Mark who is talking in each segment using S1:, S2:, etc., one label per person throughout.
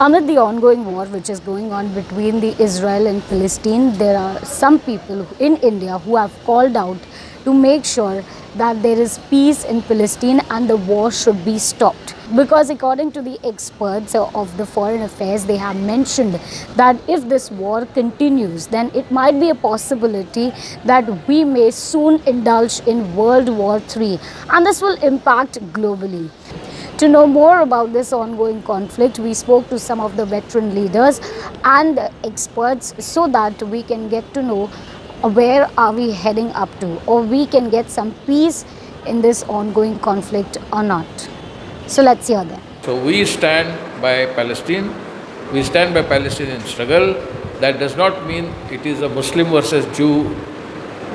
S1: Amid the ongoing war which is going on between the Israel and Palestine, there are some people in India who have called out to make sure that there is peace in Palestine and the war should be stopped. Because according to the experts of the foreign affairs, they have mentioned that if this war continues, then it might be a possibility that we may soon indulge in World War III, and this will impact globally. To know more about this ongoing conflict, we spoke to some of the veteran leaders and experts so that we can get to know where are we heading up to, or we can get some peace in this ongoing conflict or not. So let's hear them.
S2: So we stand by Palestine. We stand by Palestinian struggle. That does not mean it is a Muslim versus Jew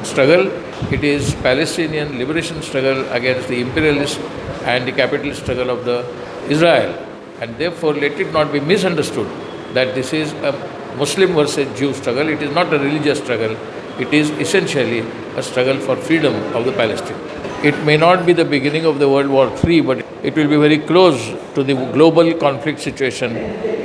S2: struggle. It is Palestinian liberation struggle against the imperialist and the capitalist struggle of the Israel. And therefore, let it not be misunderstood that this is a Muslim versus Jew struggle. It is not a religious struggle. It is essentially a struggle for freedom of the Palestine. It may not be the beginning of the World War III, but it will be very close to the global conflict situation,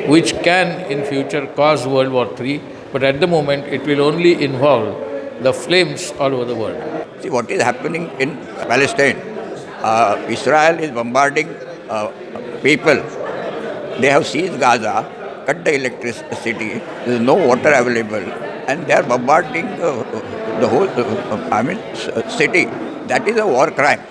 S2: which can in future cause World War III. But at the moment, it will only involve the flames all over the world.
S3: See what is happening in Palestine. Israel is bombarding people. They have seized Gaza, cut the electricity, there is no water available, and they are bombarding the whole city. That is a war crime.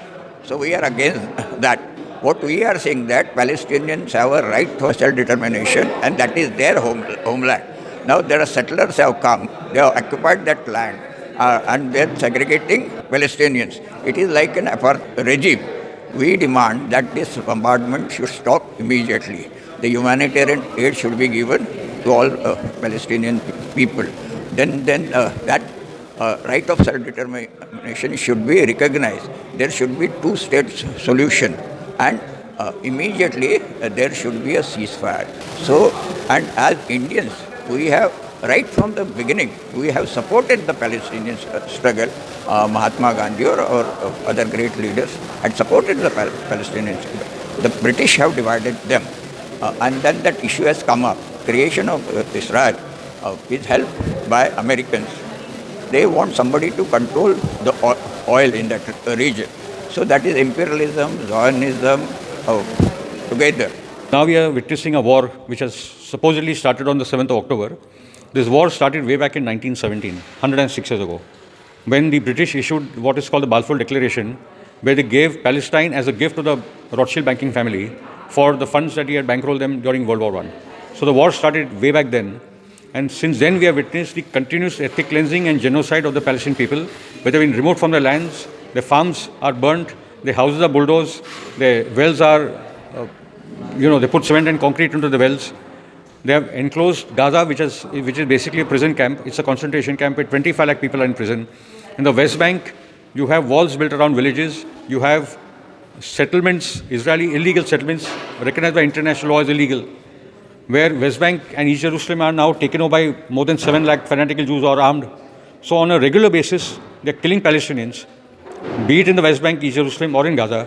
S3: So we are against that. What we are saying that Palestinians have a right to self-determination, and that is their homeland. Now there are settlers have come, they have occupied that land, and they are segregating Palestinians. It is like an apartheid regime. We demand that this bombardment should stop immediately. The humanitarian aid should be given to all Palestinian people. Then that right of self-determination should be recognized. There should be two-state solution, and immediately there should be a ceasefire. So, and as Indians, we have right from the beginning, we have supported the Palestinian struggle. Mahatma Gandhi or other great leaders had supported the Palestinian struggle. The British have divided them, and then that issue has come up. Creation of Israel is helped by Americans. They want somebody to control the oil in that region. So that is imperialism, Zionism, together.
S4: Now we are witnessing a war which has supposedly started on the 7th of October. This war started way back in 1917, 106 years ago, when the British issued what is called the Balfour Declaration, where they gave Palestine as a gift to the Rothschild banking family for the funds that he had bankrolled them during World War I. So the war started way back then. And since then, we have witnessed the continuous ethnic cleansing and genocide of the Palestinian people, where they have been removed from their lands, their farms are burnt, their houses are bulldozed, their wells are, they put cement and concrete into the wells. They have enclosed Gaza, which is basically a prison camp. It's a concentration camp where 25 lakh people are in prison. In the West Bank, you have walls built around villages. You have settlements, Israeli illegal settlements, recognized by international law as illegal, where West Bank and East Jerusalem are now taken over by more than 7 lakh fanatical Jews who are armed. So on a regular basis, they are killing Palestinians, be it in the West Bank, East Jerusalem or in Gaza.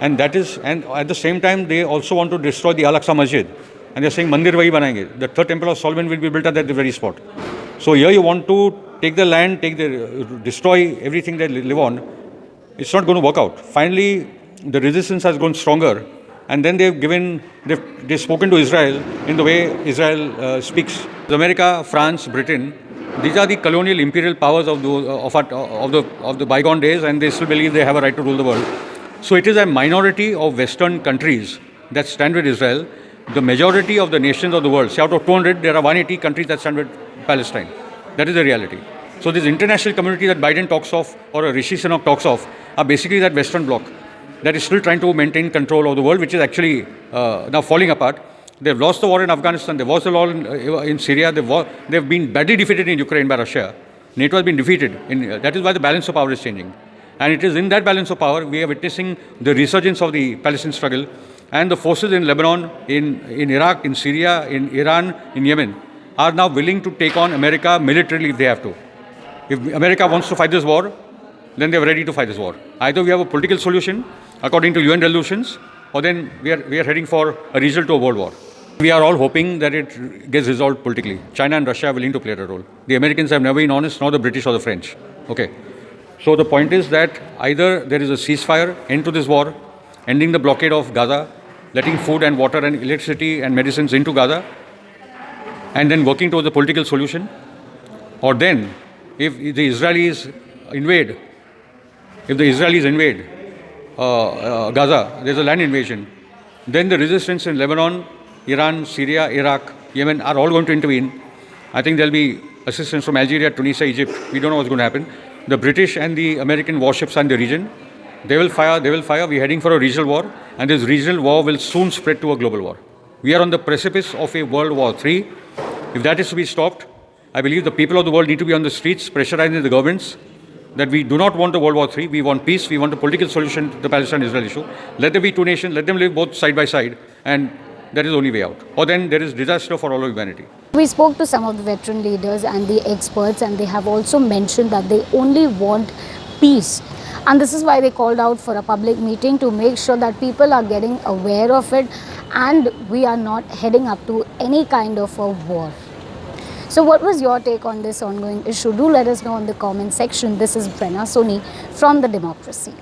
S4: And at the same time, they also want to destroy the Al-Aqsa Masjid. And they are saying, Mandir wahi banayenge. The third temple of Solomon will be built at that very spot. So here you want to take the land, destroy everything they live on. It's not going to work out. Finally, the resistance has grown stronger. And then they've spoken to Israel in the way Israel speaks. America, France, Britain, these are the colonial imperial powers of the bygone days, and they still believe they have a right to rule the world. So it is a minority of Western countries that stand with Israel. The majority of the nations of the world, say out of 200, there are 180 countries that stand with Palestine. That is the reality. So this international community that Biden talks of, or Rishi Sunak talks of, are basically that Western bloc that is still trying to maintain control of the world, which is actually now falling apart. They've lost the war in Afghanistan. They've lost the war in Syria. They've been badly defeated in Ukraine by Russia. NATO has been defeated. That is why the balance of power is changing. And it is in that balance of power we are witnessing the resurgence of the Palestinian struggle, and the forces in Lebanon, in Iraq, in Syria, in Iran, in Yemen are now willing to take on America militarily if they have to. If America wants to fight this war, then they are ready to fight this war. Either we have a political solution according to UN resolutions, or then we are heading for a result to a world war. We are all hoping that it gets resolved politically. China and Russia are willing to play a role. The Americans have never been honest, nor the British or the French. Okay. So the point is that either there is a ceasefire, end to this war, ending the blockade of Gaza, letting food and water and electricity and medicines into Gaza, and then working towards a political solution, or then if the Israelis invade Gaza, there's a land invasion, then the resistance in Lebanon, Iran, Syria, Iraq, Yemen are all going to intervene. I think there'll be assistance from Algeria, Tunisia, Egypt. We don't know what's going to happen. The British and the American warships are in the region. They will fire. We're heading for a regional war, and this regional war will soon spread to a global war. We are on the precipice of a World War III. If that is to be stopped, I believe the people of the world need to be on the streets pressurizing the governments that we do not want a World War III. We want peace. We want a political solution to the Palestine-Israel issue. Let there be two nations. Let them live both side by side, and that is the only way out. Or then there is disaster for all of humanity.
S1: We spoke to some of the veteran leaders and the experts, and they have also mentioned that they only want peace. And this is why they called out for a public meeting to make sure that people are getting aware of it and we are not heading up to any kind of a war. So what was your take on this ongoing issue? Do let us know in the comment section. This is Brenna Soni from The Democracy.